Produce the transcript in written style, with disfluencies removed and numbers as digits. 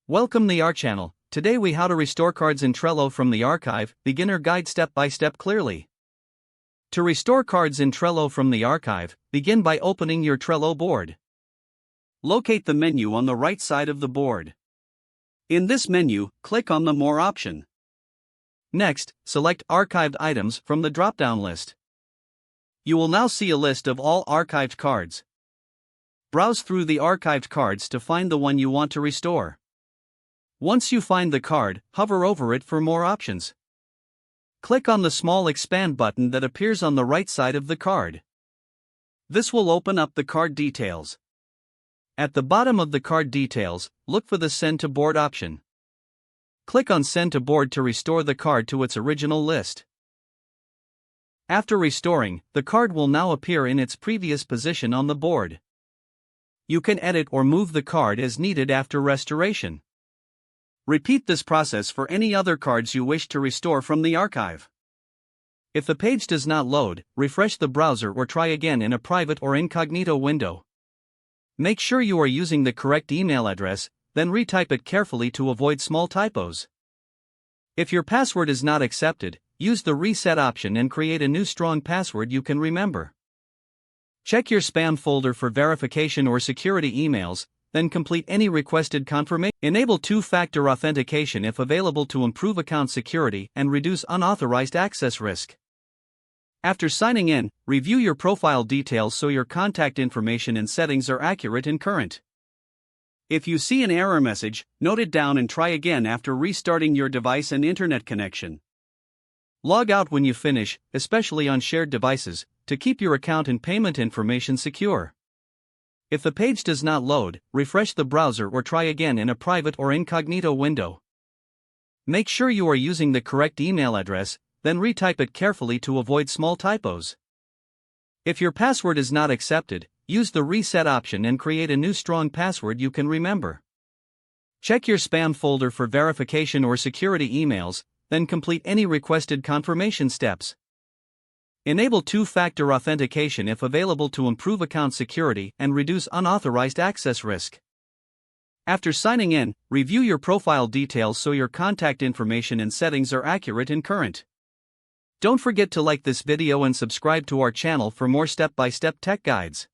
Welcome the our channel. Today we how to restore cards in Trello from the archive, beginner guide step by step clearly. To restore cards in Trello from the archive, begin by opening your Trello board. Locate the menu on the right side of the board. In this menu, click on the More option. Next, select Archived Items from the drop-down list. You will now see a list of all archived cards. Browse through the archived cards to find the one you want to restore. Once you find the card, hover over it for more options. Click on the small expand button that appears on the right side of the card. This will open up the card details. At the bottom of the card details, look for the Send to Board option. Click on Send to Board to restore the card to its original list. After restoring, the card will now appear in its previous position on the board. You can edit or move the card as needed after restoration. Repeat this process for any other cards you wish to restore from the archive. If the page does not load, refresh the browser or try again in a private or incognito window. Make sure you are using the correct email address, then retype it carefully to avoid small typos. If your password is not accepted, use the reset option and create a new strong password you can remember. Check your spam folder for verification or security emails, then complete any requested confirmation. Enable two-factor authentication if available to improve account security and reduce unauthorized access risk. After signing in, review your profile details so your contact information and settings are accurate and current. If you see an error message, note it down and try again after restarting your device and internet connection. Log out when you finish, especially on shared devices, to keep your account and payment information secure. If the page does not load, refresh the browser or try again in a private or incognito window. Make sure you are using the correct email address, then retype it carefully to avoid small typos. If your password is not accepted, use the reset option and create a new strong password you can remember. Check your spam folder for verification or security emails, then complete any requested confirmation steps. Enable two-factor authentication if available to improve account security and reduce unauthorized access risk. After signing in, review your profile details so your contact information and settings are accurate and current. Don't forget to like this video and subscribe to our channel for more step-by-step tech guides.